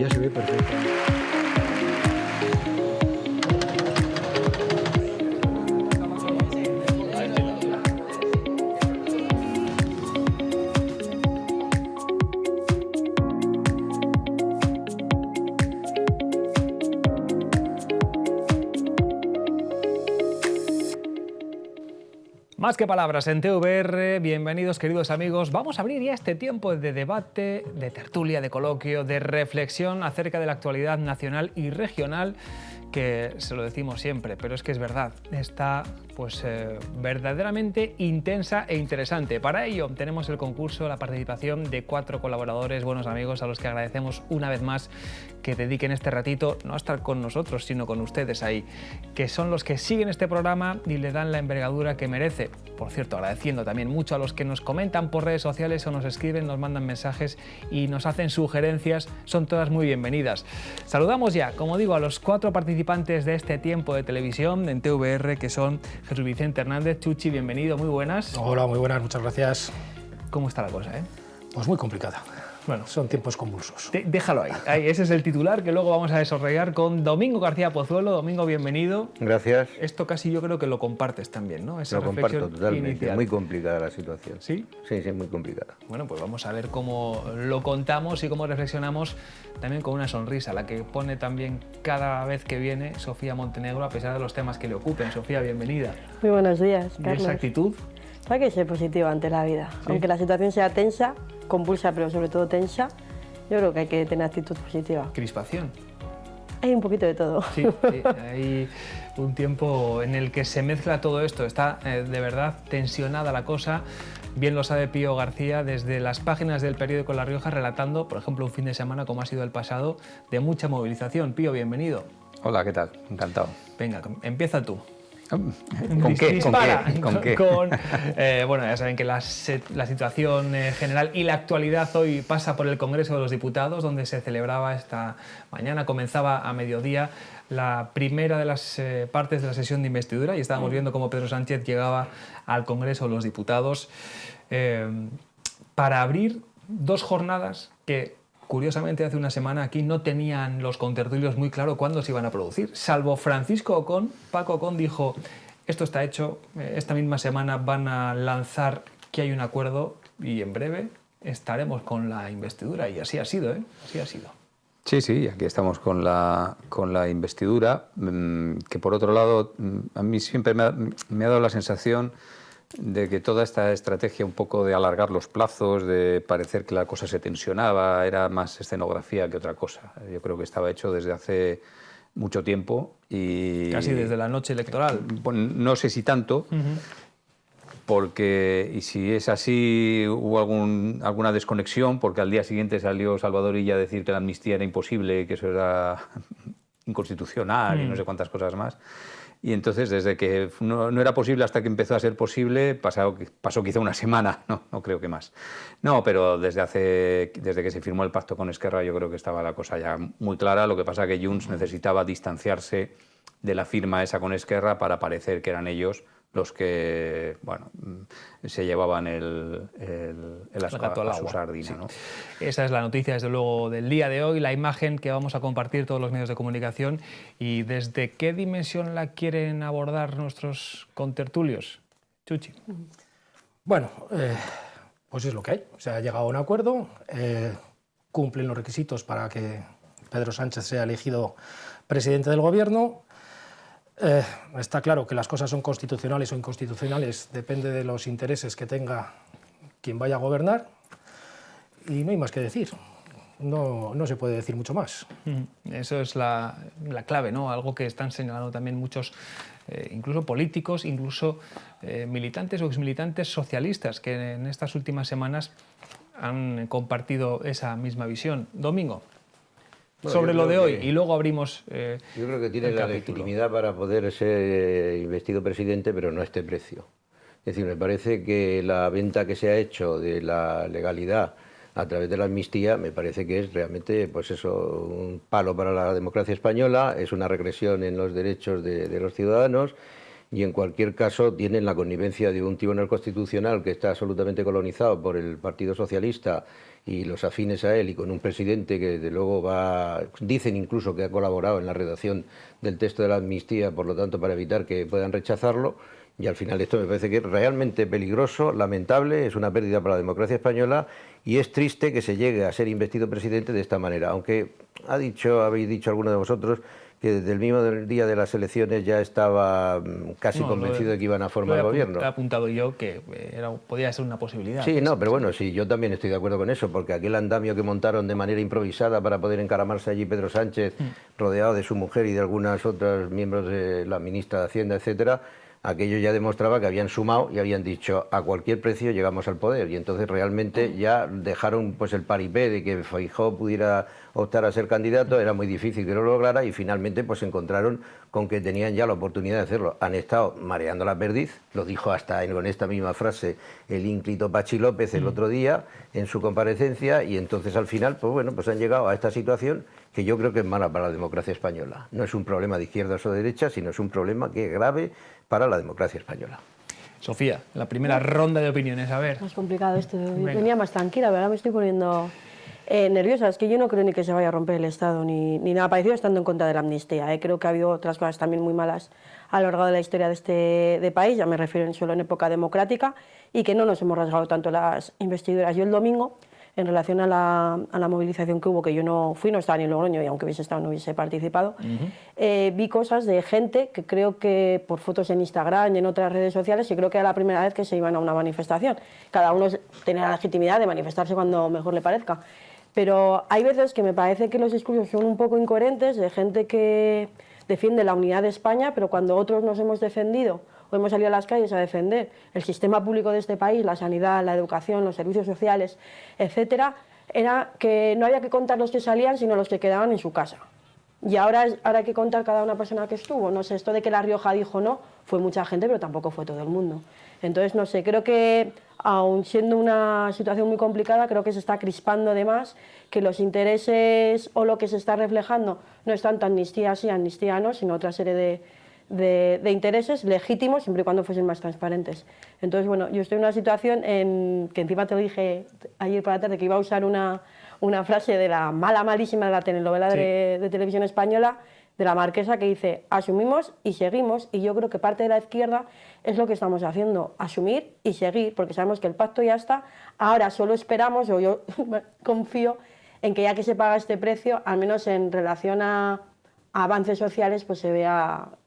Ya se ve perfecto. Más que palabras en TVR, bienvenidos queridos amigos. Vamos a abrir ya este tiempo de debate, de tertulia, de coloquio, de reflexión acerca de la actualidad nacional y regional, que se lo decimos siempre, pero es que es verdad, está pues verdaderamente intensa e interesante. Para ello tenemos el concurso, la participación de 4 colaboradores, buenos amigos, a los que agradecemos una vez más que dediquen este ratito, no a estar con nosotros, sino con ustedes ahí, que son los que siguen este programa y le dan la envergadura que merece. Por cierto, agradeciendo también mucho a los que nos comentan por redes sociales o nos escriben, nos mandan mensajes y nos hacen sugerencias, son todas muy bienvenidas. Saludamos ya, como digo, a los 4 participantes de este tiempo de televisión en TVR, que son Jesús Vicente Hernández. Chuchi, bienvenido, muy buenas. Hola, muy buenas, muchas gracias. ¿Cómo está la cosa, Pues muy complicada. Bueno, son tiempos convulsos. Déjalo ahí. Ese es el titular que luego vamos a desarrollar con Domingo García Pozuelo. Domingo, bienvenido. Gracias. Esto casi yo creo que lo compartes también, ¿no? Esa lo comparto totalmente. Inicial. Muy complicada la situación. ¿Sí? Sí, muy complicada. Bueno, pues vamos a ver cómo lo contamos y cómo reflexionamos también con una sonrisa, la que pone también cada vez que viene Sofía Montenegro, a pesar de los temas que le ocupen. Sofía, bienvenida. Muy buenos días, ¿Y Carlos. esa actitud? Hay que ser positivo ante la vida. ¿Sí? Aunque la situación sea tensa, convulsa, pero sobre todo tensa, yo creo que hay que tener actitud positiva. Crispación. Hay un poquito de todo. Sí, hay un tiempo en el que se mezcla todo esto. Está de verdad tensionada la cosa. Bien lo sabe Pío García desde las páginas del periódico La Rioja, relatando, por ejemplo, un fin de semana como ha sido el pasado, de mucha movilización. Pío, bienvenido. Hola, ¿qué tal? Encantado. Venga, empieza tú. ¿Con qué? Dispara. ¿Con qué? Bueno, ya saben que la situación general y la actualidad hoy pasa por el Congreso de los Diputados, donde se celebraba esta mañana, comenzaba a mediodía la primera de las partes de la sesión de investidura y estábamos viendo cómo Pedro Sánchez llegaba al Congreso de los Diputados para abrir 2 jornadas que, curiosamente, hace una semana aquí no tenían los contertulios muy claro cuándo se iban a producir. Salvo Francisco Ocón, Paco Ocón dijo, esto está hecho, esta misma semana van a lanzar que hay un acuerdo y en breve estaremos con la investidura. Y así ha sido, Así ha sido. Sí, aquí estamos con la investidura, que por otro lado a mí siempre me ha dado la sensación de que toda esta estrategia un poco de alargar los plazos, de parecer que la cosa se tensionaba, era más escenografía que otra cosa. Yo creo que estaba hecho desde hace mucho tiempo y... Casi desde la noche electoral. Bueno, no sé si tanto, porque, y si es así, hubo alguna desconexión, porque al día siguiente salió Salvador Illa a decir que la amnistía era imposible, que eso era inconstitucional y no sé cuántas cosas más. Y entonces, desde que no era posible hasta que empezó a ser posible, pasó quizá una semana, no creo que más. No, pero desde que se firmó el pacto con Esquerra yo creo que estaba la cosa ya muy clara. Lo que pasa es que Junts necesitaba distanciarse de la firma esa con Esquerra para parecer que eran ellos los que se llevaban el gato a su sardina. Sí. ¿No? Esa es la noticia, desde luego, del día de hoy, la imagen que vamos a compartir todos los medios de comunicación. ¿Y desde qué dimensión la quieren abordar nuestros contertulios? Chuchi. Bueno, pues es lo que hay. Se ha llegado a un acuerdo, cumplen los requisitos para que Pedro Sánchez sea elegido presidente del Gobierno. Está claro que las cosas son constitucionales o inconstitucionales, depende de los intereses que tenga quien vaya a gobernar, y no hay más que decir. No se puede decir mucho más. Eso es la clave, ¿no? Algo que están señalando también muchos, incluso políticos, incluso militantes o exmilitantes socialistas, que en estas últimas semanas han compartido esa misma visión. Domingo. Bueno, sobre lo de hoy, y luego abrimos yo creo que tiene la legitimidad para poder ser investido presidente, pero no a este precio. Es decir, me parece que la venta que se ha hecho de la legalidad a través de la amnistía me parece que es realmente, pues eso, un palo para la democracia española, es una regresión en los derechos de los ciudadanos y en cualquier caso tienen la connivencia de un tribunal constitucional que está absolutamente colonizado por el Partido Socialista y los afines a él, y con un presidente que desde luego dicen incluso que ha colaborado en la redacción del texto de la amnistía, por lo tanto para evitar que puedan rechazarlo. Y al final esto me parece que es realmente peligroso, lamentable, es una pérdida para la democracia española, y es triste que se llegue a ser investido presidente de esta manera, aunque habéis dicho alguno de vosotros que desde el mismo día de las elecciones ya estaba casi convencido de que iban a formar el gobierno. He apuntado yo que podía ser una posibilidad. Sí, no, pero bueno, sí, yo también estoy de acuerdo con eso, porque aquel andamio que montaron de manera improvisada para poder encaramarse allí Pedro Sánchez, rodeado de su mujer y de algunas otras miembros de la ministra de Hacienda, etcétera, aquello ya demostraba que habían sumado y habían dicho a cualquier precio llegamos al poder, y entonces realmente ya dejaron pues el paripé de que Feijóo pudiera optar a ser candidato, era muy difícil que lo lograra, y finalmente pues se encontraron con que tenían ya la oportunidad de hacerlo. Han estado mareando la perdiz, lo dijo hasta con esta misma frase el ínclito Pachi López el otro día en su comparecencia, y entonces al final pues bueno, pues han llegado a esta situación que yo creo que es mala para la democracia española. No es un problema de izquierdas o de derechas, sino es un problema que es grave para la democracia española. Sofía, la primera ronda de opiniones, a ver. Más complicado esto. Yo venía más tranquila, ¿verdad? Me estoy poniendo nerviosa. Es que yo no creo ni que se vaya a romper el Estado ni nada parecido, estando en contra de la amnistía. Creo que ha habido otras cosas también muy malas a lo largo de la historia de este país, ya me refiero solo en época democrática, y que no nos hemos rasgado tanto las investiduras. Yo el domingo, en relación a la movilización que hubo, que yo no fui, no estaba ni en Logroño, y aunque hubiese estado no hubiese participado, vi cosas de gente que creo que por fotos en Instagram y en otras redes sociales, y creo que era la primera vez que se iban a una manifestación. Cada uno tiene la legitimidad de manifestarse cuando mejor le parezca, pero hay veces que me parece que los discursos son un poco incoherentes, de gente que defiende la unidad de España, pero cuando otros nos hemos defendido o hemos salido a las calles a defender el sistema público de este país, la sanidad, la educación, los servicios sociales, etcétera, era que no había que contar los que salían, sino los que quedaban en su casa. Y ahora hay que contar cada una persona que estuvo. No sé, esto de que La Rioja dijo no, fue mucha gente, pero tampoco fue todo el mundo. Entonces, no sé, creo que, aun siendo una situación muy complicada, creo que se está crispando de más, que los intereses o lo que se está reflejando no es tanto amnistía sí, amnistía no, sino otra serie de intereses legítimos, siempre y cuando fuesen más transparentes. Entonces, bueno, yo estoy en una situación que encima te lo dije ayer por la tarde, que iba a usar una frase de la malísima de la telenovela de televisión española, de la Marquesa, que dice: asumimos y seguimos, y yo creo que parte de la izquierda es lo que estamos haciendo, asumir y seguir, porque sabemos que el pacto ya está, ahora solo esperamos, o yo confío en que ya que se paga este precio, al menos en relación a avances sociales, pues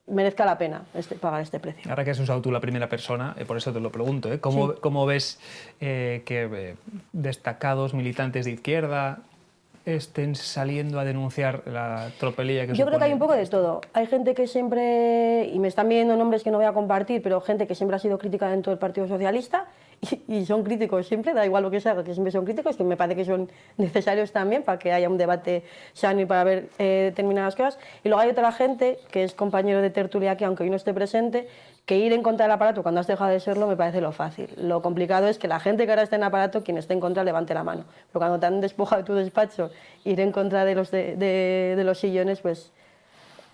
merezca la pena pagar este precio. Ahora que has usado tú la primera persona, por eso te lo pregunto, ¿cómo ves que destacados militantes de izquierda estén saliendo a denunciar la tropelía que Yo creo que hay un poco de todo. Hay gente que siempre, y me están viendo nombres que no voy a compartir, pero gente que siempre ha sido crítica dentro del Partido Socialista, y son críticos siempre, da igual lo que sea, que siempre son críticos, que me parece que son necesarios también para que haya un debate sano y para ver determinadas cosas. Y luego hay otra gente que es compañero de tertulia aquí, aunque hoy no esté presente, que ir en contra del aparato cuando has dejado de serlo me parece lo fácil. Lo complicado es que la gente que ahora está en aparato, quien esté en contra, levante la mano. Pero cuando te han despojado de tu despacho, ir en contra de los sillones, pues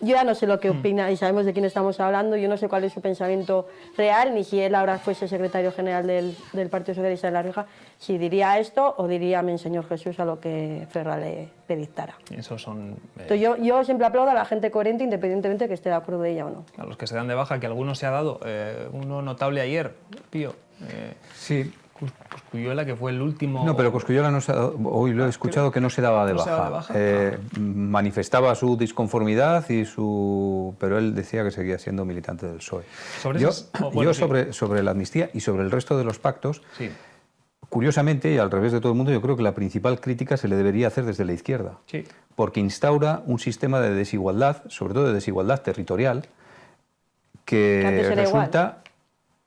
yo ya no sé lo que opina, y sabemos de quién estamos hablando. Yo no sé cuál es su pensamiento real, ni si él ahora fuese secretario general del Partido Socialista de La Rioja, si diría esto o diría amén, Señor Jesús, a lo que Ferra le dictara. Esos son... Entonces yo siempre aplaudo a la gente coherente, independientemente de que esté de acuerdo de ella o no. A los que se dan de baja, que alguno se ha dado, uno notable ayer, Pío. Sí. Cosculluela, que fue el último... No, pero Cosculluela no se ha dado, hoy lo he escuchado que no se daba de baja. Manifestaba su disconformidad, pero él decía que seguía siendo militante del PSOE. Sobre la amnistía y sobre el resto de los pactos, sí. Curiosamente, y al revés de todo el mundo, yo creo que la principal crítica se le debería hacer desde la izquierda. Sí. Porque instaura un sistema de desigualdad, sobre todo de desigualdad territorial, que resulta...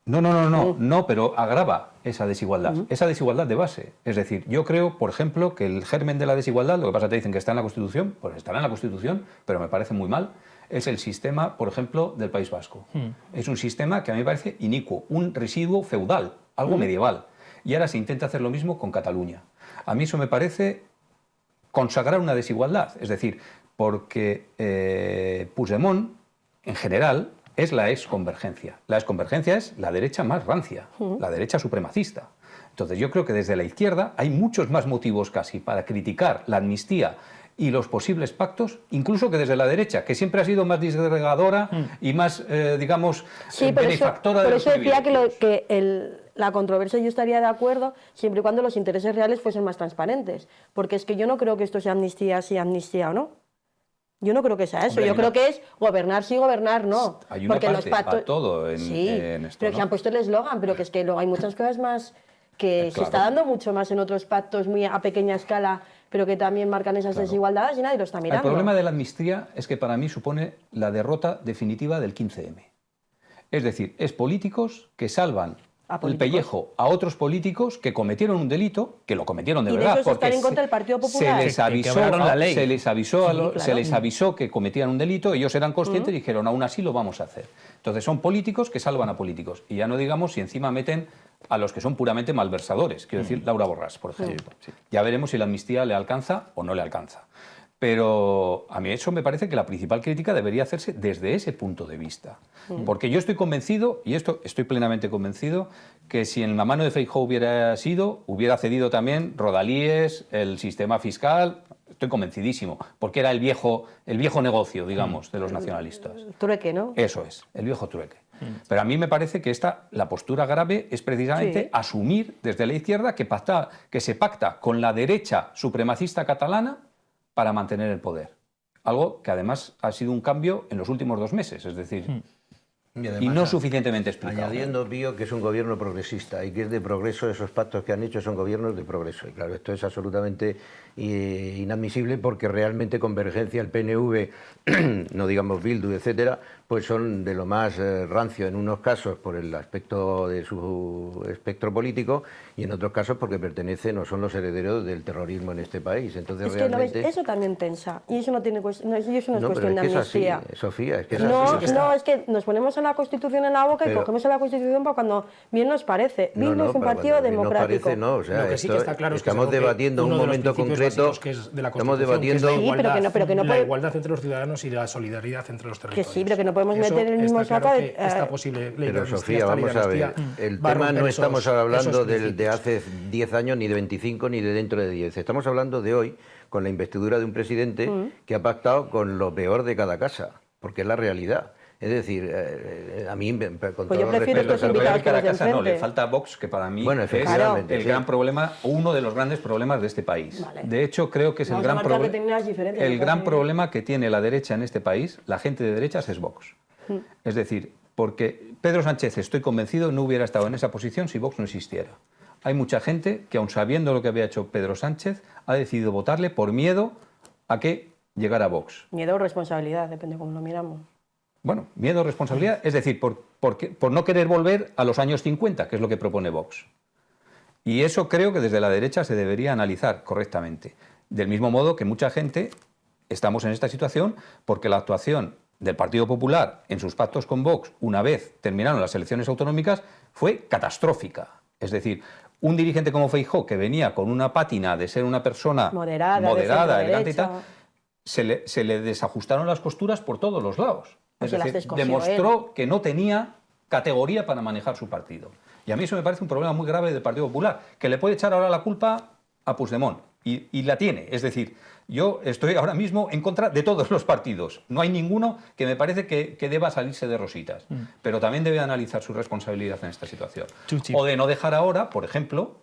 No, pero agrava esa desigualdad, esa desigualdad de base. Es decir, yo creo, por ejemplo, que el germen de la desigualdad, lo que pasa te dicen que está en la Constitución, pues estará en la Constitución, pero me parece muy mal, es el sistema, por ejemplo, del País Vasco. Es un sistema que a mí me parece inicuo, un residuo feudal, algo medieval. Y ahora se intenta hacer lo mismo con Cataluña. A mí eso me parece consagrar una desigualdad, es decir, porque Puigdemont, en general, es la exconvergencia. La exconvergencia es la derecha más rancia, la derecha supremacista. Entonces yo creo que desde la izquierda hay muchos más motivos casi para criticar la amnistía y los posibles pactos, incluso que desde la derecha, que siempre ha sido más disgregadora y más, digamos, benefactora de los privilegios. Por eso decía que la controversia yo estaría de acuerdo siempre y cuando los intereses reales fuesen más transparentes, porque es que yo no creo que esto sea amnistía sí, amnistía o no. Yo no creo que sea eso, Hombre, yo creo que es gobernar sí, gobernar no. Hay una porque parte los pactos, para todo en esto, pero ¿no? que han puesto el eslogan, pero que es que luego hay muchas cosas más que se está dando mucho más en otros pactos muy a pequeña escala, pero que también marcan esas desigualdades y nadie lo está mirando. El problema de la amnistía es que para mí supone la derrota definitiva del 15M. Es decir, es políticos que salvan el pellejo a otros políticos que cometieron un delito, que lo cometieron de y verdad. De esos porque están en contra del Partido Popular. Se les avisó que cometían un delito, ellos eran conscientes y dijeron, aún así lo vamos a hacer. Entonces son políticos que salvan a políticos. Y ya no digamos si encima meten a los que son puramente malversadores, quiero decir, Laura Borràs, por ejemplo. Ya veremos si la amnistía le alcanza o no le alcanza. Pero a mí eso me parece que la principal crítica debería hacerse desde ese punto de vista. Porque yo estoy convencido, y esto estoy plenamente convencido, que si en la mano de Feijóo hubiera cedido también Rodalíes, el sistema fiscal, estoy convencidísimo, porque era el viejo negocio, digamos, de los nacionalistas. Trueque, ¿no? Eso es, el viejo trueque. Pero a mí me parece que la postura grave es precisamente asumir desde la izquierda que se pacta con la derecha supremacista catalana para mantener el poder. Algo que además ha sido un cambio en los últimos 2 meses, es decir, y no suficientemente explicado. Añadiendo, Pío, que es un gobierno progresista y que es de progreso, esos pactos que han hecho son gobiernos de progreso. Y claro, esto es absolutamente inadmisible porque realmente Convergencia, el PNV, no digamos Bildu, etcétera, pues son de lo más rancio en unos casos por el aspecto de su espectro político y en otros casos porque pertenecen o son los herederos del terrorismo en este país. Entonces es realmente... que ¿no ves? Eso también tensa y eso no tiene eso no es No, cuestión de pero es que amnistía. es así, Sofía, es que es No, así. no, es que nos ponemos en la Constitución en la boca y cogemos a la Constitución para cuando bien nos parece. Bildu es un partido democrático. Parece, no, o sea, Lo que sí que está claro es que estamos debatiendo un momento concreto. Que es de la estamos Constitución, debatiendo que es la igualdad, pero que no la puede... igualdad entre los ciudadanos y la solidaridad entre los territorios. Que sí, pero que no podemos Eso meter en el mismo está saco claro de... que esta posible ley Pero de amnistía, Sofía, esta ley de vamos a ver, amnistía, el va a tema romper no estamos hablando esos de principios. hace 10 años, ni de 25, ni de dentro de 10. Estamos hablando de hoy, con la investidura de un presidente que ha pactado con lo peor de cada casa, porque es la realidad. Es decir, a mí, con todo yo prefiero respeto, estos invitados que los de casa no, le enfrente. falta Vox, que para mí Bueno, es efectivamente, el sí. gran problema, uno de los grandes problemas de este país. Vale. De hecho, creo que es Vamos el a gran, marcar determinadas diferencias, el me gran parece. problema que tiene la derecha en este país, la gente de derechas, es Vox. Es decir, porque Pedro Sánchez, estoy convencido, no hubiera estado en esa posición si Vox no existiera. Hay mucha gente que, aun sabiendo lo que había hecho Pedro Sánchez, ha decidido votarle por miedo a que llegara Vox. Miedo o responsabilidad, depende cómo lo miramos. Bueno, miedo o responsabilidad, es decir, por no querer volver a los años 50, que es lo que propone Vox. Y eso creo que desde la derecha se debería analizar correctamente. Del mismo modo que mucha gente estamos en esta situación porque la actuación del Partido Popular en sus pactos con Vox, una vez terminaron las elecciones autonómicas, fue catastrófica. Es decir, un dirigente como Feijóo, que venía con una pátina de ser una persona moderada, elegante y tal, se le desajustaron las costuras por todos los lados. Es decir, demostró que no tenía categoría para manejar su partido. Y a mí eso me parece un problema muy grave del Partido Popular, que le puede echar ahora la culpa a Puigdemont, y la tiene. Es decir, yo estoy ahora mismo en contra de todos los partidos. No hay ninguno que me parece que deba salirse de rositas. Pero también debe analizar su responsabilidad en esta situación. Chuchi. O de no dejar ahora, por ejemplo,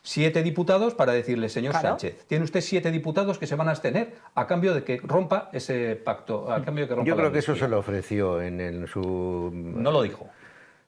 7 diputados para decirle, señor Sánchez, tiene usted 7 diputados que se van a abstener a cambio de que rompa ese pacto, a cambio de que rompa Yo la creo que eso amnistía. se lo ofreció en su... No lo dijo.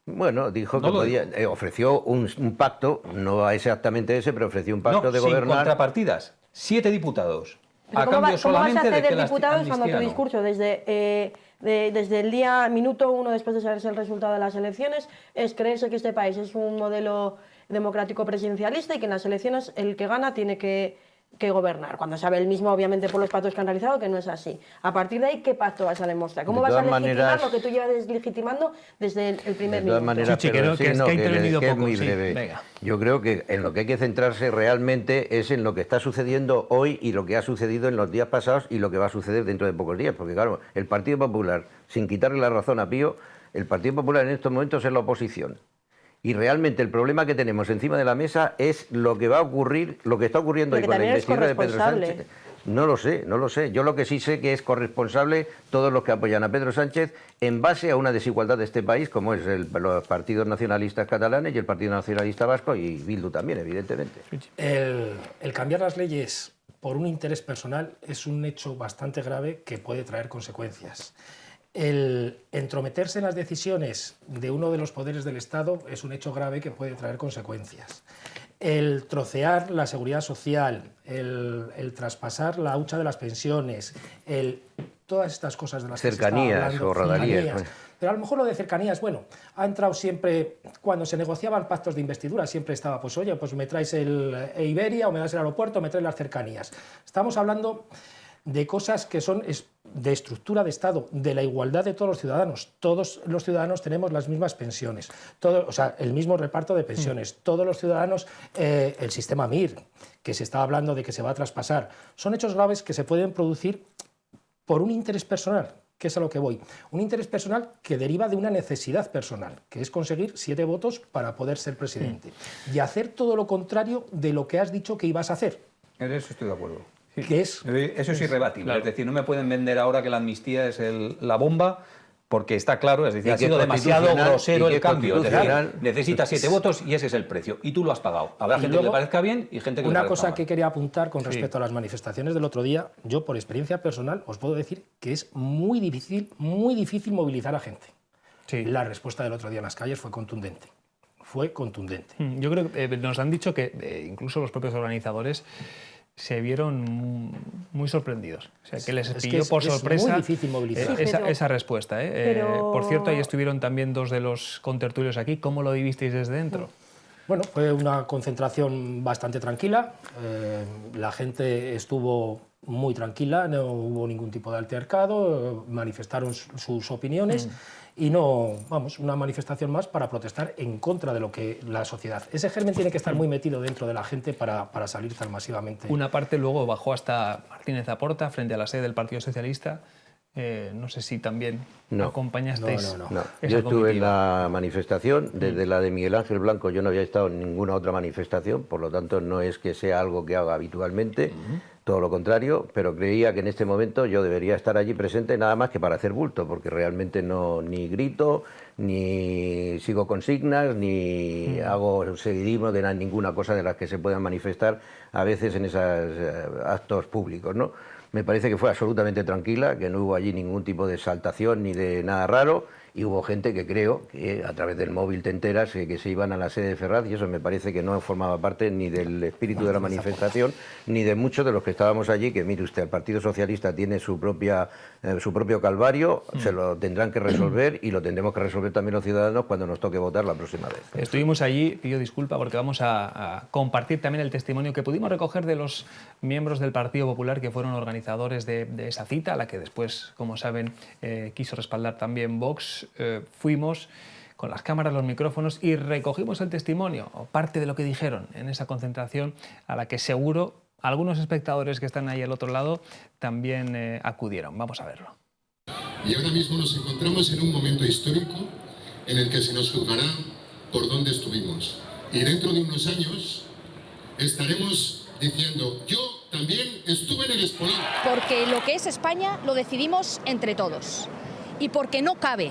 Bueno, dijo No que lo podía, ofreció un pacto, no exactamente ese, pero ofreció un pacto de sin gobernar. contrapartidas. 7 diputados. A ¿Cómo cambio vas a solamente de ceder que la diputados cuando tu amnistía no. discurso desde el minuto 1 después de saberse el resultado de las elecciones es creerse que este país es un modelo democrático presidencialista y que en las elecciones el que gana tiene que que gobernar, cuando sabe él mismo, obviamente, por los pactos que han realizado, que no es así. A partir de ahí, ¿qué pacto vas a demostrar? ¿Cómo vas a legitimar lo que tú llevas deslegitimando desde el primer minuto? De todas maneras, Sí, pero que ha intervenido que es poco, muy sí, breve. venga. Yo creo que en lo que hay que centrarse realmente es en lo que está sucediendo hoy y lo que ha sucedido en los días pasados y lo que va a suceder dentro de pocos días. Porque claro, el Partido Popular, sin quitarle la razón a Pío, el Partido Popular en estos momentos es la oposición. Y realmente el problema que tenemos encima de la mesa es lo que va a ocurrir, lo que está ocurriendo hoy con la investidura de Pedro Sánchez. No lo sé, no lo sé. Yo lo que sí sé que es corresponsable todos los que apoyan a Pedro Sánchez en base a una desigualdad de este país, como es los partidos nacionalistas catalanes y el Partido Nacionalista Vasco y Bildu también, evidentemente. El cambiar las leyes por un interés personal es un hecho bastante grave que puede traer consecuencias. El entrometerse en las decisiones de uno de los poderes del Estado es un hecho grave que puede traer consecuencias. El trocear la seguridad social, el traspasar la hucha de las pensiones, todas estas cosas de las cercanías que se está hablando, o rodalías. Pero a lo mejor lo de cercanías, bueno, ha entrado siempre, cuando se negociaban pactos de investidura, siempre estaba, pues oye, pues me traes el Iberia o me das el aeropuerto o me traes las cercanías. Estamos hablando de cosas que son de estructura de Estado, de la igualdad de todos los ciudadanos. Todos los ciudadanos tenemos las mismas pensiones, o sea, el mismo reparto de pensiones. Todos los ciudadanos, el sistema MIR, que se está hablando de que se va a traspasar, son hechos graves que se pueden producir por un interés personal, que es a lo que voy. Un interés personal que deriva de una necesidad personal, que es conseguir 7 votos para poder ser presidente. Y hacer todo lo contrario de lo que has dicho que ibas a hacer. En eso estoy de acuerdo. Eso es irrebatible. Claro. Es decir, no me pueden vender ahora que la amnistía es la bomba, porque está claro, es decir, ha sido demasiado grosero el cambio. Es decir, necesitas 7 votos y ese es el precio. Y tú lo has pagado. Habrá gente que le parezca bien y gente que le parezca mal. Una cosa que quería apuntar con respecto a las manifestaciones del otro día, yo por experiencia personal os puedo decir que es muy difícil movilizar a gente. Sí. La respuesta del otro día en las calles fue contundente. Fue contundente. Yo creo que nos han dicho que incluso los propios organizadores se vieron muy sorprendidos. O sea, que les pilló por sorpresa. Es muy difícil movilizar. Esa respuesta. Por cierto, ahí estuvieron también 2 de los contertulios aquí. ¿Cómo lo vivisteis desde dentro? Bueno, fue una concentración bastante tranquila. La gente estuvo muy tranquila, no hubo ningún tipo de altercado, manifestaron sus opiniones y no, vamos, una manifestación más para protestar en contra de lo que la sociedad. Ese germen tiene que estar muy metido dentro de la gente para salir tan masivamente. Una parte luego bajó hasta Martínez Aporta, frente a la sede del Partido Socialista. No sé si también acompañasteis. No. Yo estuve en la manifestación, desde la de Miguel Ángel Blanco yo no había estado en ninguna otra manifestación, por lo tanto no es que sea algo que haga habitualmente, todo lo contrario, pero creía que en este momento yo debería estar allí presente nada más que para hacer bulto, porque realmente no ni grito, ni sigo consignas, ni hago seguidismo de ninguna cosa de las que se puedan manifestar a veces en esos actos públicos, ¿no? Me parece que fue absolutamente tranquila, que no hubo allí ningún tipo de exaltación ni de nada raro, y hubo gente que creo que a través del móvil te enteras que se iban a la sede de Ferraz, y eso me parece que no formaba parte ni del espíritu de la manifestación, ni de muchos de los que estábamos allí, que mire usted, el Partido Socialista tiene su propio calvario, se lo tendrán que resolver y lo tendremos que resolver también los ciudadanos cuando nos toque votar la próxima vez. Estuvimos allí, pido disculpa porque vamos a compartir también el testimonio que pudimos recoger de los miembros del Partido Popular que fueron organizadores de esa cita, a la que después, como saben, quiso respaldar también Vox. Fuimos con las cámaras, los micrófonos y recogimos el testimonio, o parte de lo que dijeron en esa concentración, a la que seguro algunos espectadores que están ahí al otro lado también acudieron. Vamos a verlo. Y ahora mismo nos encontramos en un momento histórico en el que se nos juzgará por dónde estuvimos. Y dentro de unos años estaremos diciendo, yo también estuve en el espolón. Porque lo que es España lo decidimos entre todos. Y porque no cabe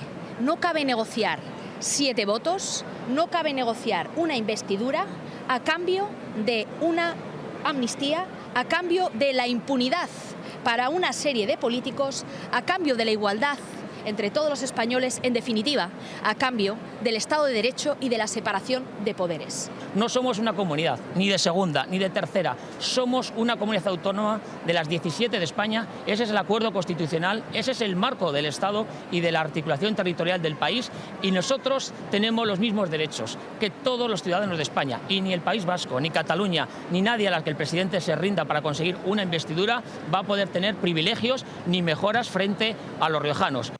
negociar 7 votos, no cabe negociar una investidura a cambio de una amnistía, a cambio de la impunidad para una serie de políticos, a cambio de la igualdad entre todos los españoles, en definitiva, a cambio del Estado de Derecho y de la separación de poderes. No somos una comunidad, ni de segunda, ni de tercera. Somos una comunidad autónoma de las 17 de España. Ese es el acuerdo constitucional, ese es el marco del Estado y de la articulación territorial del país. Y nosotros tenemos los mismos derechos que todos los ciudadanos de España. Y ni el País Vasco, ni Cataluña, ni nadie a la que el presidente se rinda para conseguir una investidura va a poder tener privilegios ni mejoras frente a los riojanos.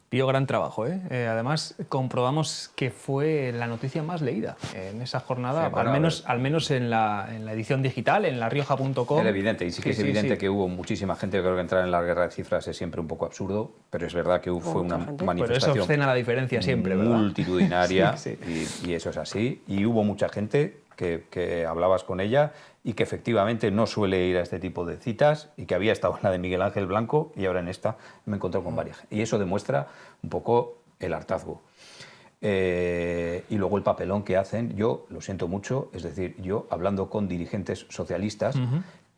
Pío, gran trabajo, ¿eh? Además, comprobamos que fue la noticia más leída en esa jornada, sí, al menos en la edición digital, en larioja.com. Era evidente, y sí que es evidente que hubo muchísima gente. Creo que entrar en la guerra de cifras es siempre un poco absurdo, pero es verdad que fue una manifestación. Pero es obscena la diferencia siempre, ¿verdad? Multitudinaria, sí. Y eso es así. Y hubo mucha gente que hablabas con ella y que efectivamente no suele ir a este tipo de citas y que había estado en la de Miguel Ángel Blanco y ahora en esta me he encontrado con varias. Y eso demuestra un poco el hartazgo. Y luego el papelón que hacen, yo lo siento mucho, es decir, yo hablando con dirigentes socialistas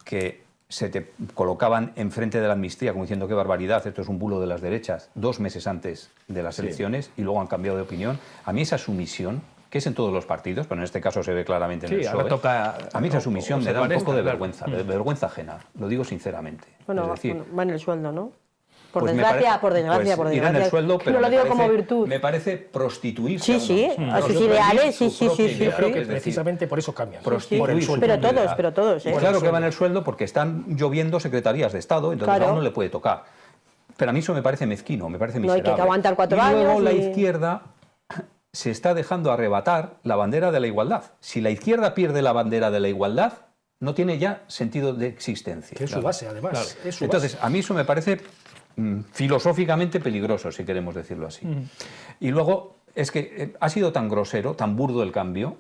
que se te colocaban enfrente de la amnistía como diciendo qué barbaridad, esto es un bulo de las derechas, 2 meses antes de las elecciones y luego han cambiado de opinión. A mí esa sumisión, que es en todos los partidos, pero en este caso se ve claramente en el PSOE. A mí esa sumisión me da un poco de vergüenza, de vergüenza ajena, lo digo sinceramente. Bueno, es decir, va en el sueldo, ¿no? Por pues desgracia, por desgracia. Ir en el sueldo, pero no lo digo como virtud. Me parece prostituirse. Sí, a sus ideales, sí. Yo creo que precisamente por eso cambian. Por el sueldo. Pero todos. Pues claro que va en el sueldo porque están lloviendo secretarías de Estado, entonces a uno le puede tocar. Pero a mí eso me parece mezquino, me parece miserable. No hay que aguantar 4 años. Y luego la izquierda se está dejando arrebatar la bandera de la igualdad. Si la izquierda pierde la bandera de la igualdad, no tiene ya sentido de existencia. Que es su base, además. Claro. Es su Entonces, base. a mí eso me parece filosóficamente peligroso, si queremos decirlo así. Y luego, es que ha sido tan grosero, tan burdo el cambio,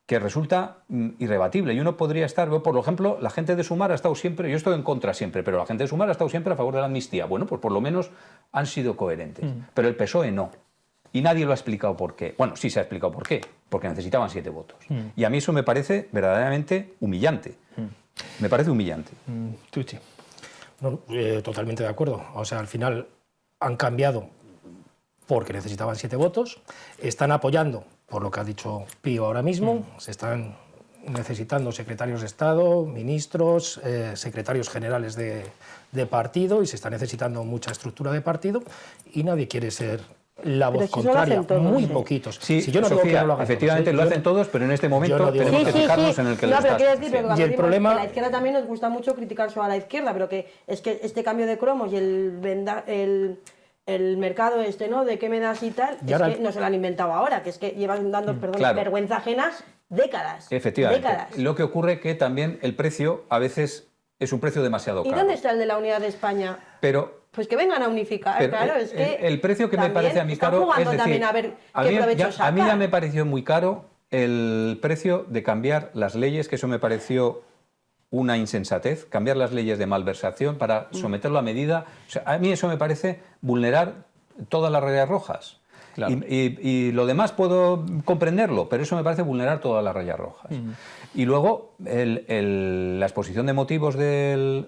que resulta irrebatible. Y uno podría estar, por ejemplo, la gente de Sumar ha estado siempre, yo estoy en contra siempre, pero la gente de Sumar ha estado siempre a favor de la amnistía. Bueno, pues por lo menos han sido coherentes. Pero el PSOE no. Y nadie lo ha explicado por qué. Bueno, sí se ha explicado por qué. Porque necesitaban 7 votos. Y a mí eso me parece verdaderamente humillante. Me parece humillante. Chuchi. No, totalmente de acuerdo. O sea, al final han cambiado porque necesitaban 7 votos. Están apoyando, por lo que ha dicho Pío ahora mismo, se están necesitando secretarios de Estado, ministros, secretarios generales de partido, y se está necesitando mucha estructura de partido, y nadie quiere ser la voz contraria, muy poquitos. Sí, si yo no digo que no lo hagan efectivamente todos, lo hacen todos, pero en este momento tenemos que fijarnos en el que lo está haciendo. Y el problema, a la izquierda también nos gusta mucho criticar solo a la izquierda, pero que es que este cambio de cromos y el mercado ¿no? De qué me das y tal, es que no se lo han inventado ahora, que es que llevan dando vergüenza ajenas décadas. Efectivamente. Décadas. Lo que ocurre que también el precio a veces es un precio demasiado caro. ¿Y dónde está el de la unidad de España? Pues que vengan a unificar, pero claro, es que el precio que me parece a mí caro es decir, también a ver qué provecho sacan. A mí ya me pareció muy caro el precio de cambiar las leyes, que eso me pareció una insensatez, cambiar las leyes de malversación para someterlo a medida. O sea, a mí eso me parece vulnerar todas las rayas rojas. Claro. Y lo demás puedo comprenderlo, pero eso me parece vulnerar todas las rayas rojas. Y luego la exposición de motivos de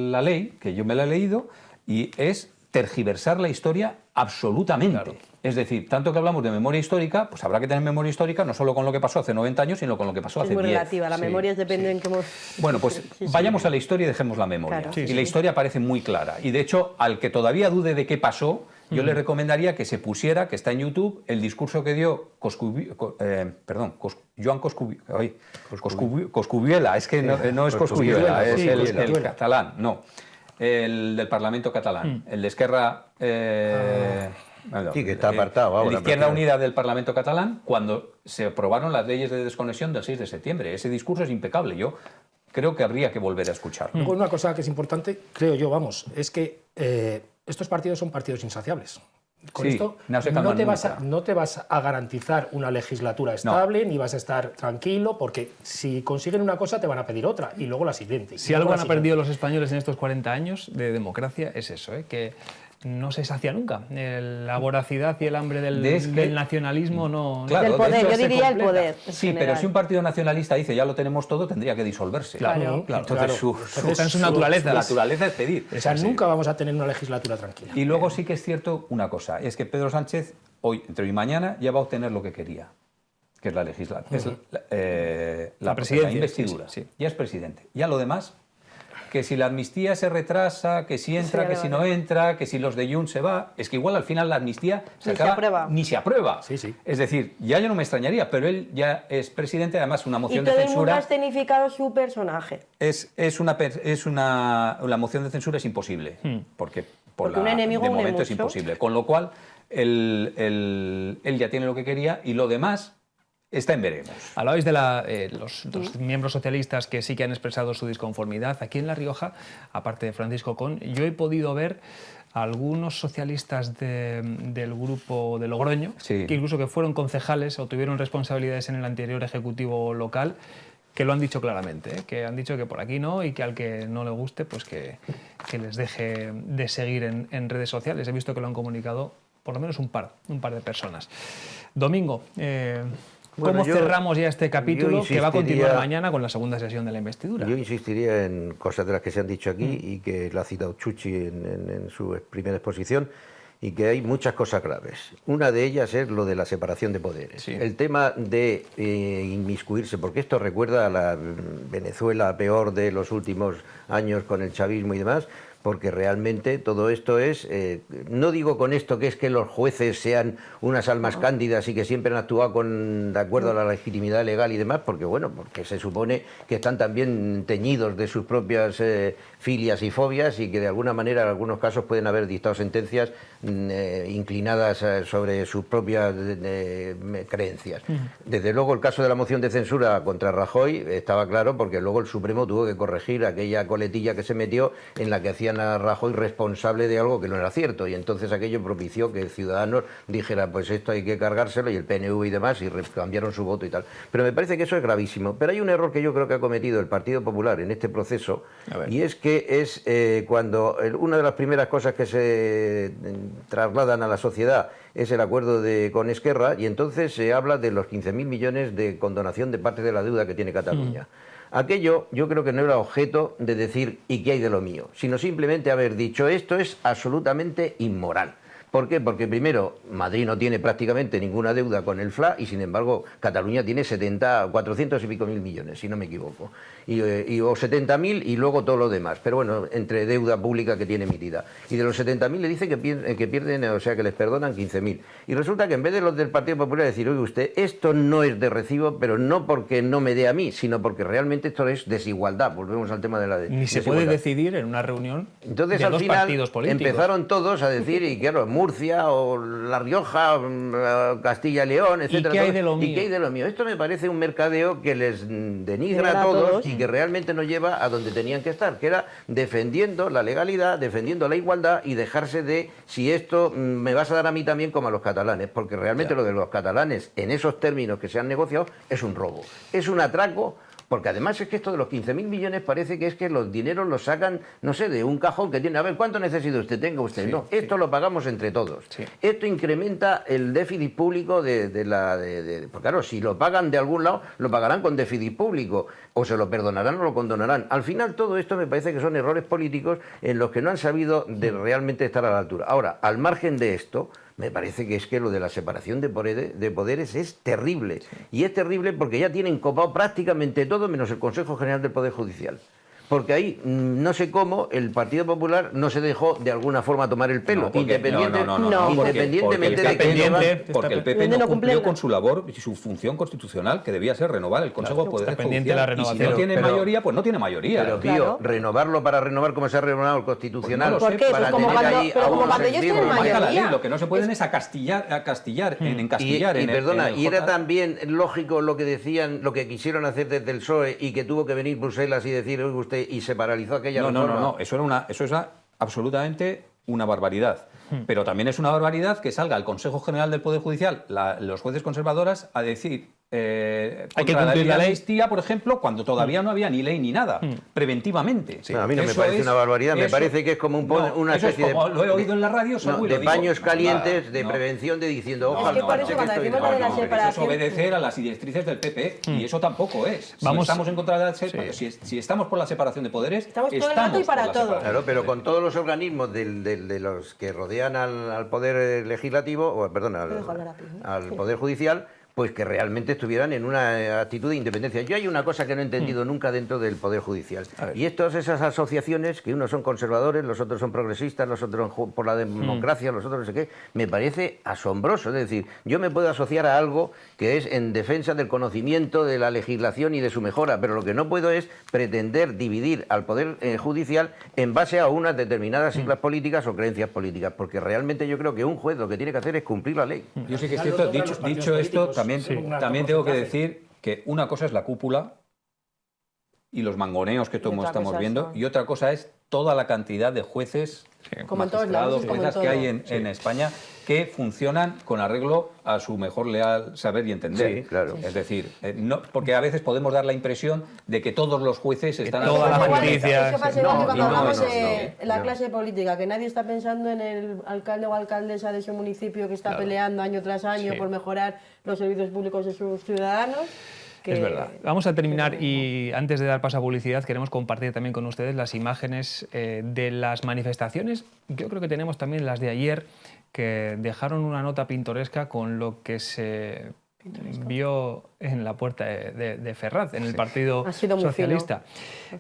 la ley, que yo me la he leído, y es tergiversar la historia absolutamente. Claro. Es decir, tanto que hablamos de memoria histórica, pues habrá que tener memoria histórica no solo con lo que pasó hace 90 años, sino con lo que pasó hace 10. Es muy relativa, la memoria depende en cómo... Bueno, pues vayamos a la historia y dejemos la memoria. Claro. Y la historia parece muy clara. Y de hecho, al que todavía dude de qué pasó, yo le recomendaría que se pusiera, que está en YouTube, el discurso que dio Joan Coscubiela, es que no es Coscubiela, es el catalán, no. El del Parlamento catalán, el de Esquerra... sí, que está apartado ahora. El de Izquierda Unida del Parlamento catalán, cuando se aprobaron las leyes de desconexión del 6 de septiembre. Ese discurso es impecable. Yo creo que habría que volver a escucharlo. Luego, una cosa que es importante, creo yo, es que estos partidos son partidos insaciables. Con esto no te vas a garantizar una legislatura estable, ni vas a estar tranquilo, porque si consiguen una cosa te van a pedir otra, y luego la siguiente. Si algo han aprendido los españoles en estos 40 años de democracia es eso, que no se sacia nunca. La voracidad y el hambre del nacionalismo no... Claro, del poder, yo se diría el completa. poder. en Sí, pero general. si un partido nacionalista dice ya lo tenemos todo, tendría que disolverse. Claro. Entonces Está en su naturaleza. Su naturaleza es pedir. O sea, nunca vamos a tener una legislatura tranquila. Y luego sí que es cierto una cosa, es que Pedro Sánchez hoy, entre hoy y mañana, ya va a obtener lo que quería, que es la legislatura, la presidencia, investidura. sí. Ya es presidente. Ya lo demás, que si la amnistía se retrasa, que si entra, que si no entra, que si los de Junts se va, es que igual al final la amnistía ni se aprueba. Sí, sí. Es decir, ya yo no me extrañaría, pero él ya es presidente, además una moción de Y todo el mundo censura... ha escenificado su personaje. La moción de censura es imposible, porque Porque un enemigo de une momento es mucho. imposible. Con lo cual, él ya tiene lo que quería y lo demás está en veremos. Hablabais de los miembros socialistas que sí que han expresado su disconformidad. Aquí en La Rioja, aparte de Francisco Con, yo he podido ver a algunos socialistas del grupo de Logroño, Sí. que incluso que fueron concejales o tuvieron responsabilidades en el anterior ejecutivo local, que lo han dicho claramente, ¿eh? Que han dicho que por aquí no y que al que no le guste, pues que les deje de seguir en redes sociales. He visto que lo han comunicado por lo menos un par de personas. Domingo, ¿cómo cerramos ya este capítulo que va a continuar mañana con la segunda sesión de la investidura? Yo insistiría en cosas de las que se han dicho aquí y que lo ha citado Chuchi en su primera exposición, y que hay muchas cosas graves. Una de ellas es lo de la separación de poderes. Sí. El tema de inmiscuirse, porque esto recuerda a la Venezuela peor de los últimos años con el chavismo y demás, porque realmente todo esto es, no digo con esto que es que los jueces sean unas almas cándidas y que siempre han actuado de acuerdo a la legitimidad legal y demás, porque bueno, porque se supone que están también teñidos de sus propias filias y fobias y que de alguna manera en algunos casos pueden haber dictado sentencias inclinadas sobre sus propias creencias. Desde luego el caso de la moción de censura contra Rajoy estaba claro, porque luego el Supremo tuvo que corregir aquella coletilla que se metió en la que hacían a Rajoy responsable de algo que no era cierto, y entonces aquello propició que Ciudadanos dijera pues esto hay que cargárselo, y el PNV y demás, y cambiaron su voto y tal. Pero me parece que eso es gravísimo. Pero hay un error que yo creo que ha cometido el Partido Popular en este proceso, y es que es cuando una de las primeras cosas que se trasladan a la sociedad es el acuerdo con Esquerra, y entonces se habla de los 15.000 millones de condonación de parte de la deuda que tiene Cataluña. Aquello yo creo que no era objeto de decir ¿y qué hay de lo mío?, sino simplemente haber dicho esto es absolutamente inmoral. ¿Por qué? Porque primero, Madrid no tiene prácticamente ninguna deuda con el FLA y sin embargo Cataluña tiene 400 y pico mil millones, si no me equivoco, o 70.000 y luego todo lo demás, pero bueno, entre deuda pública que tiene emitida. Y de los 70.000 le dice que pierden, o sea que les perdonan 15.000. Y resulta que en vez de los del Partido Popular decir, oye usted, esto no es de recibo, pero no porque no me dé a mí, sino porque realmente esto es desigualdad. Volvemos al tema de la Ni se puede decidir en una reunión entonces, de al dos final, partidos políticos. empezaron todos a decir, y claro, Murcia o La Rioja, Castilla y León, etcétera. ¿Y qué hay de lo mío? ¿Y qué hay de lo mío? Esto me parece un mercadeo que les denigra a todos y que realmente nos lleva a donde tenían que estar, que era defendiendo la legalidad, defendiendo la igualdad y dejarse de si esto me vas a dar a mí también como a los catalanes, porque realmente lo de los catalanes en esos términos que se han negociado es un robo, es un atraco. Porque además es que esto de los 15.000 millones parece que es que los dineros los sacan, no sé, de un cajón que tiene. A ver, ¿cuánto necesita usted? Tenga usted. Sí, no, esto lo pagamos entre todos. Sí. Esto incrementa el déficit público porque claro, si lo pagan de algún lado, lo pagarán con déficit público. O se lo perdonarán o lo condonarán. Al final todo esto me parece que son errores políticos en los que no han sabido realmente estar a la altura. Ahora, al margen de esto, me parece que es que lo de la separación de poderes es terrible. Y es terrible porque ya tienen copado prácticamente todo menos el Consejo General del Poder Judicial. Porque ahí, no sé cómo, el Partido Popular no se dejó de alguna forma tomar el pelo, independientemente de que lleva... Porque el PP no cumplió con su labor y su función constitucional, que debía ser renovar el Consejo de Poder Judicial. Y si no tiene mayoría, pues no tiene mayoría. Pero, tío, renovarlo para renovar como se ha renovado el Constitucional. ¿Por qué? Para como tener ahí pero como cuando ellos tienen mayoría. Lo que no se pueden es encastillar. Y era también lógico lo que decían, lo que quisieron hacer desde el PSOE y que tuvo que venir Bruselas y decir, oye usted, y se paralizó aquella reforma. No, eso es absolutamente una barbaridad. Pero también es una barbaridad que salga el Consejo General del Poder Judicial, los jueces conservadoras, a decir contra cumplir la ley. amnistía, por ejemplo, cuando todavía no había ni ley ni nada, preventivamente. Sí, a mí no me Eso parece es- una barbaridad, me eso- parece que es como una eso es especie como, de... lo he oído en la radio, no, seguro, de digo, paños calientes, no, de no. prevención, de diciendo, Es ojalá, que por eso cuando decimos lo de la Eso es separación... obedecer a las directrices del PP, y eso tampoco es. Vamos- Si estamos en contra de la si estamos por la separación de poderes, Estamos todo el rato y para por la todo. separación Claro, de pero poderes. con todos los organismos de los que rodean al poder legislativo, o perdón, dejo hablar a ti, ¿no? al poder judicial, pues que realmente estuvieran en una actitud de independencia. Yo hay una cosa que no he entendido nunca dentro del poder judicial, y todas esas asociaciones, que unos son conservadores, los otros son progresistas, los otros por la democracia, los otros no sé qué, me parece asombroso. Es decir, yo me puedo asociar a algo que es en defensa del conocimiento, de la legislación y de su mejora, pero lo que no puedo es pretender dividir al poder judicial en base a unas determinadas siglas políticas o creencias políticas, porque realmente yo creo que un juez lo que tiene que hacer es cumplir la ley. Yo sí que es Al final cierto, lo tocan los partidos dicho esto, políticos, también, un alto también tengo que porcentaje. decir que una cosa es la cúpula y los mangoneos que Y otra estamos cosa viendo, son- y otra cosa es toda la cantidad de jueces, Como en todos lados, magistrados, como en juezas que todo. hay en España que funcionan con arreglo a su mejor leal saber y entender. Sí, claro. Es decir, no, porque a veces podemos dar la impresión de que todos los jueces están... toda a la favor. justicia- Eso pasa No, igual que cuando y no, hablamos no, de no, la no. clase política, que nadie está pensando en el alcalde o alcaldesa de ese municipio que está peleando año tras año Sí. por mejorar los servicios públicos de sus ciudadanos. Que... Es verdad. Vamos a terminar y antes de dar paso a publicidad queremos compartir también con ustedes las imágenes de las manifestaciones. Yo creo que tenemos también las de ayer que dejaron una nota pintoresca con lo que se vio en la puerta de Ferraz, en el Partido Ha sido muy Socialista.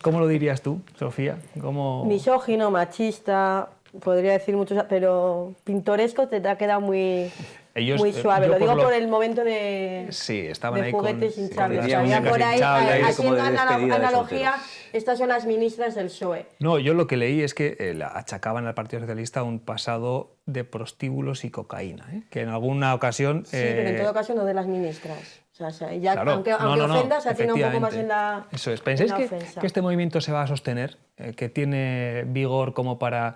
¿Cómo lo dirías tú, Sofía? ¿Cómo... Misógino, machista, podría decir muchos, pero pintoresco te ha quedado muy, Ellos, muy suave. yo Lo digo por lo- por el momento de, Sí, estaban de ahí juguetes con... hinchables. tenían Había muñecas por ahí, hinchables, como de haciendo despedida de analogía, solteros. estas son las ministras del PSOE. No, yo lo que leí es que achacaban al Partido Socialista un pasado de prostíbulos y cocaína, ¿eh? Que en alguna ocasión... Sí, pero en todo caso no de las ministras. O sea, ya, Claro, aunque no, ofenda, se atiene un poco más efectivamente. en la Eso es. ¿Pensáis en la que ofensa. este movimiento se va a sostener? ¿Que tiene vigor como para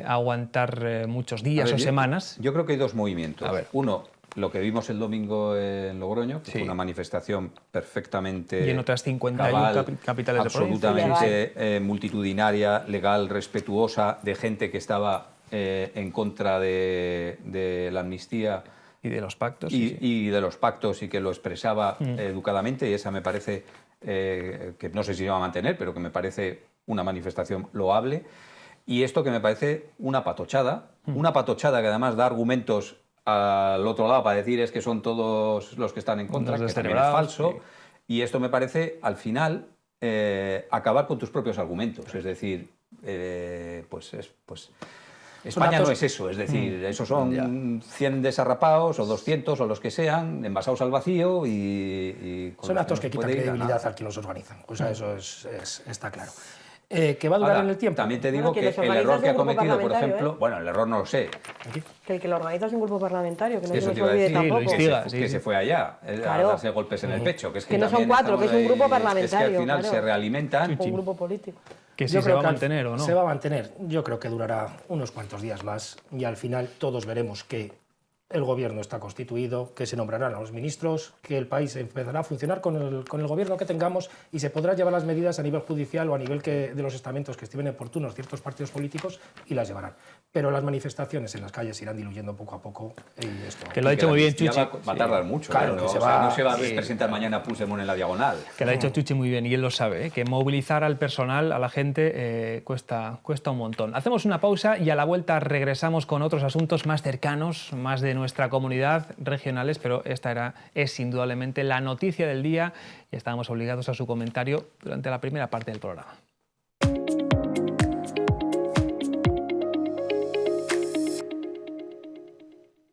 aguantar muchos días A ver, o semanas? Yo creo que hay dos movimientos. A ver. Uno, lo que vimos el domingo en Logroño, que Sí. fue una manifestación perfectamente Y en otras 51 cabal, capitales de provincia. absolutamente multitudinaria, legal, respetuosa, de gente que estaba en contra de la amnistía Y de los pactos. y, sí, sí. y de los pactos, y que lo expresaba educadamente, y esa me parece, que no sé si se va a mantener, pero que me parece una manifestación loable. Y esto que me parece una patochada que además da argumentos al otro lado para decir es que son todos los que están en contra, Unos que también es descerebrados, falso. sí. Y esto me parece, al final, acabar con tus propios argumentos. Es decir, España datos- no es eso, es decir, esos son 100 desarrapados o 200 o los que sean, envasados al vacío y con Son los actos no que se quitan puede ir a credibilidad nada. a quien los organizan. O sea, eso está claro. ¿Que va a durar Ahora, en el tiempo? también te digo Bueno, que que los el organiza error es que ha un grupo cometido, por parlamentario, ejemplo, bueno, el error no lo sé, Que el que lo organiza es un grupo parlamentario, que no se eso nos te iba a olvide decir, lo tampoco. instiga. que, Sí, que sí. se fue allá a Claro. darse golpes en el pecho. Que, es Que no son también 4, que es un estamos grupo ahí, parlamentario, Es que al final claro. se realimentan. Un grupo político. Que si Yo se creo va a que mantener o no. Se va a mantener. Yo creo que durará unos cuantos días más y al final todos veremos que el gobierno está constituido, que se nombrarán a los ministros, que el país empezará a funcionar con el gobierno que tengamos y se podrá llevar las medidas a nivel judicial o a nivel de los estamentos que estimen oportunos ciertos partidos políticos y las llevarán. Pero las manifestaciones en las calles irán diluyendo poco a poco y esto... Que lo ha dicho muy bien Ya Chuchi. va a tardar mucho. Claro, ¿no? que se O sea, va- no se va a sí. presentar mañana Puigdemont en la diagonal. Que lo ha dicho Chuchi muy bien y él lo sabe, ¿eh? Que movilizar al personal, a la gente, cuesta un montón. Hacemos una pausa y a la vuelta regresamos con otros asuntos más cercanos, más de nuestra comunidad, regionales, pero esta es indudablemente la noticia del día y estábamos obligados a su comentario durante la primera parte del programa.